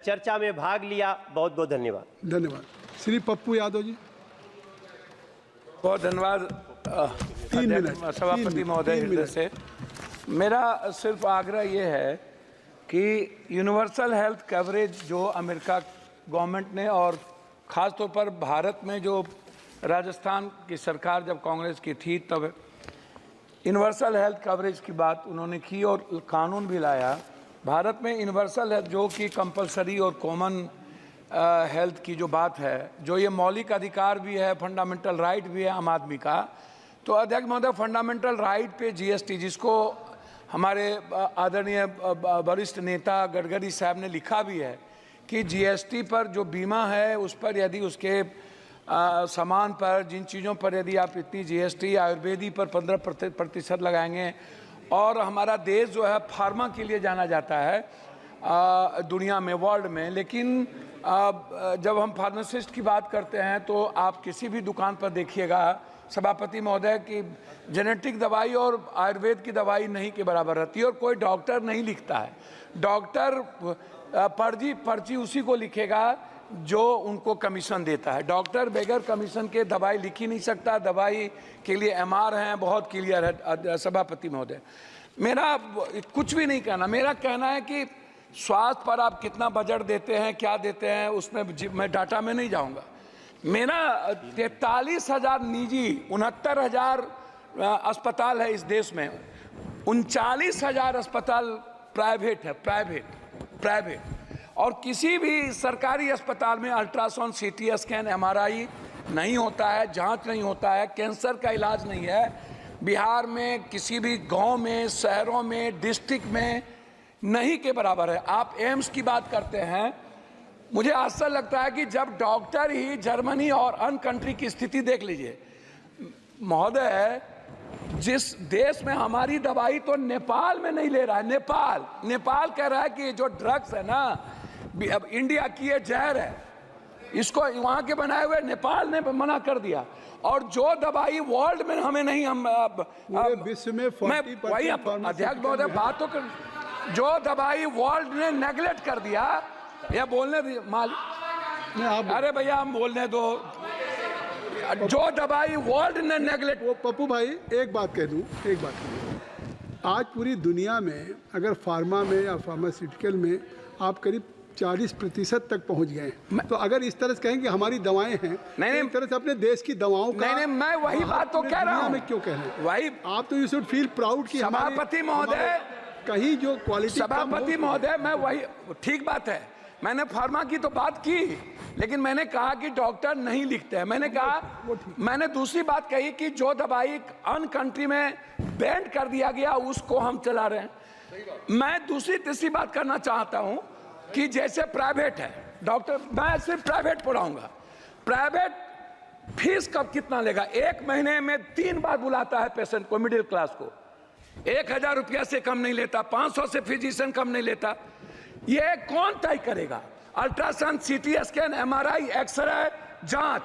चर्चा में भाग लिया। बहुत बहुत धन्यवाद। धन्यवाद। श्री पप्पू यादव जी। बहुत धन्यवाद सभापति महोदय हृदय से। मेरा सिर्फ आग्रह ये है कि यूनिवर्सल हेल्थ कवरेज जो अमेरिका गवर्नमेंट ने और ख़ास तौर पर भारत में जो राजस्थान की सरकार जब कांग्रेस की थी तब यूनिवर्सल हेल्थ कवरेज की बात उन्होंने की और कानून भी लाया। भारत में यूनिवर्सल हेल्थ जो कि कंपलसरी और कॉमन हेल्थ की जो बात है, जो ये मौलिक अधिकार भी है, फंडामेंटल राइट भी है आम आदमी का। तो अध्यक्ष महोदय, फंडामेंटल राइट पे जीएसटी, जिसको हमारे आदरणीय वरिष्ठ नेता गडकरी साहब ने लिखा भी है कि जीएसटी पर जो बीमा है उस पर यदि उसके सामान पर जिन चीज़ों पर यदि आप इतनी जीएसटी, आयुर्वेदी पर 15% लगाएंगे, और हमारा देश जो है फार्मा के लिए जाना जाता है दुनिया में, वर्ल्ड में, लेकिन जब हम फार्मासिस्ट की बात करते हैं तो आप किसी भी दुकान पर देखिएगा सभापति महोदय की जेनेटिक दवाई और आयुर्वेद की दवाई नहीं के बराबर रहती है, और कोई डॉक्टर नहीं लिखता है। डॉक्टर पर्ची उसी को लिखेगा जो उनको कमीशन देता है। डॉक्टर बगैर कमीशन के दवाई लिख ही नहीं सकता। दवाई के लिए एमआर हैं, बहुत क्लियर है सभापति महोदय। मेरा कुछ भी नहीं कहना, मेरा कहना है कि स्वास्थ्य पर आप कितना बजट देते हैं, क्या देते हैं, उसमें मैं डाटा में नहीं जाऊंगा। मेरा 43,000 निजी, 69,000 अस्पताल है इस देश में, 39,000 अस्पताल प्राइवेट है, प्राइवेट। और किसी भी सरकारी अस्पताल में अल्ट्रासाउंड, सीटी स्कैन, एमआरआई नहीं होता है, जांच नहीं होता है, कैंसर का इलाज नहीं है। बिहार में किसी भी गांव में, शहरों में, डिस्ट्रिक्ट में नहीं के बराबर है। आप एम्स की बात करते हैं, मुझे आश्चर्य लगता है कि जब डॉक्टर ही जर्मनी और अन्य कंट्री की स्थिति देख लीजिए महोदय, जिस देश में हमारी दवाई तो नेपाल में नहीं ले रहा है। नेपाल कह रहा है कि जो ड्रग्स है ना, अब इंडिया की ये जहर है, इसको वहां के बनाए हुए नेपाल ने मना कर दिया। और जो दवाई वर्ल्ड में हमें नहीं, हम विश्व में वही अध्यक्ष महोदय बात तो कर, जो दवाई वर्ल्ड ने नेगलेक्ट कर दिया, या बोलने अरे भैया हम बोलने दो, जो दवाई वर्ल्ड ने नेगलेक्ट। वो पप्पू भाई एक बात कह दूं, आज पूरी दुनिया में अगर फार्मा में या फार्मास्यूटिकल में आप करीब 40% तक पहुंच गए, तो अगर इस तरह से कहें कि हमारी दवाएं हैं, नहीं, एक तरह से अपने देश की दवाओं का, नहीं, मैं वही बात तो कह रहा हूं। मैं क्यों कह रहे हैं वही आप तो यू शुड फील प्राउड कि सभापति महोदय कहीं जो क्वालिटी, सभापति महोदय मैं वही, ठीक बात है, मैंने फार्मा की तो बात की, लेकिन मैंने कहा कि डॉक्टर नहीं लिखते हैं। मैंने दूसरी बात कही कि जो दवाई अन्य कंट्री में बैन कर दिया गया उसको हम चला रहे हैं। मैं दूसरी तीसरी बात करना चाहता हूं कि जैसे प्राइवेट है डॉक्टर, मैं सिर्फ प्राइवेट पढ़ाऊंगा, प्राइवेट फीस कब कितना लेगा? 1 महीने में 3 बार बुलाता है पेशेंट को, मिडिल क्लास को, 1,000 रुपया से कम नहीं लेता, 500 से फिजिशियन कम नहीं लेता। ये कौन तय करेगा? Ultrasound, CT scan, MRI, x ray, जांच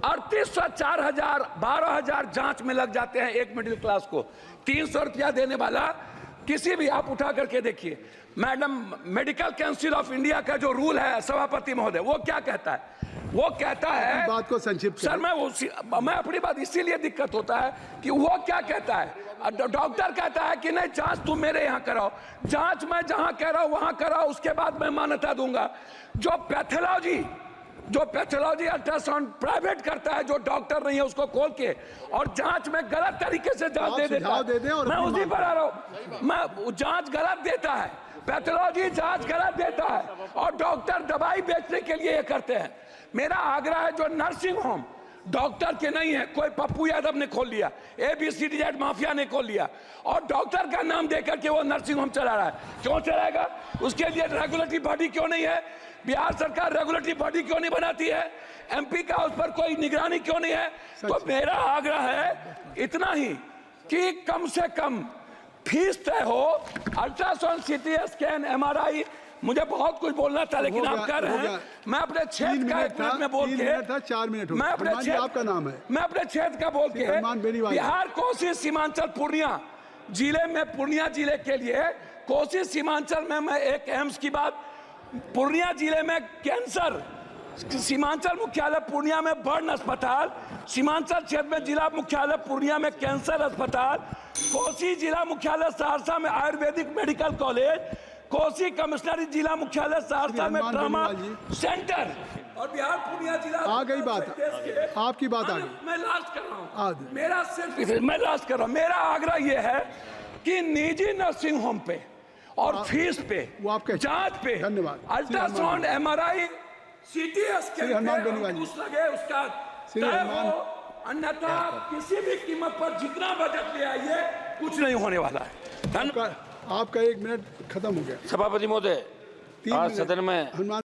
3800, 4,000, 12,000 जांच में लग जाते हैं एक मिडिल क्लास को। 300 रुपया देने वाला किसी भी, आप उठा करके देखिए madam, medical council of India का जो रूल है सभापति महोदय, वो क्या कहता है? वो कहता है, बात को संक्षिप्त सर मैं अपनी बात, इसीलिए दिक्कत होता है कि वो क्या कहता है, डॉक्टर कहता है कि नहीं जांच तुम मेरे यहाँ कराओ, जांच मैं जहाँ कह रहा हूँ वहाँ कराओ, उसके बाद मैं मान्यता दूंगा। जो पैथोलॉजी अल्ट्रासाउंड प्राइवेट करता है, जो डॉक्टर नहीं है उसको खोल के, और जांच में गलत तरीके से जांच दे देता है, मैं उसी पर आ रहा हूँ, मैं जांच गलत देता है, पैथोलॉजी जांच गलत देता है, और डॉक्टर दवाई बेचने के लिए ये करते हैं। मेरा आग्रह है, जो नर्सिंग होम डॉक्टर के नहीं है, कोई पप्पू यादव ने खोल लिया, ABCD माफिया ने खोल लिया, और डॉक्टर का नाम देकर के वो नर्सिंग होम चला रहा है। क्यों चलाएगा? उसके लिए रेगुलेटरी बॉडी क्यों नहीं है? बिहार सरकार रेगुलेटरी बॉडी क्यों नहीं बनाती है? MP का उस पर कोई निगरानी क्यों नहीं है? तो मेरा आग्रह है इतना ही कि कम से कम फीस तय हो, अल्ट्रासाउंड, सीटी स्कैन, MRI। मुझे बहुत कुछ बोलना था, लेकिन आप कर रहे हैं। मैं अपने क्षेत्र का 1 मिनट में बोल के, 4 मिनट मैं अपने क्षेत्र, आपका नाम है, मैं अपने क्षेत्र का बोल के, बिहार, कोसी, सीमांचल, पूर्णिया जिले में, पूर्णिया जिले के लिए कोसी सीमांचल में मैं एक एम्स की बात पूर्णिया जिले में कैंसर, सीमांचल मुख्यालय पूर्णिया में बर्न अस्पताल, सीमांचल क्षेत्र में जिला मुख्यालय पूर्णिया में कैंसर अस्पताल, कोसी जिला मुख्यालय सहरसा में आयुर्वेदिक मेडिकल कॉलेज, कोसी कमिश्नरी जिला मुख्यालय सहरसा में ट्रॉमा सेंटर, और बिहार पूर्णिया जिला। आ गई बात, आपकी बात आ गई। मैं लास्ट कर रहा हूँ, मेरा सिर्फ मैं लास्ट कर रहा हूँ। मेरा आग्रह यह है कि निजी नर्सिंग होम पे और फीस पे, जांच पे, अल्ट्रासाउंड, MRI, CT स्कैन लगे उसका तय हो, अन्यथा किसी भी कीमत पर जितना बजट ले आइए कुछ नहीं होने वाला है। आपका 1 मिनट खत्म हो गया। सभापति महोदय, आज सदन में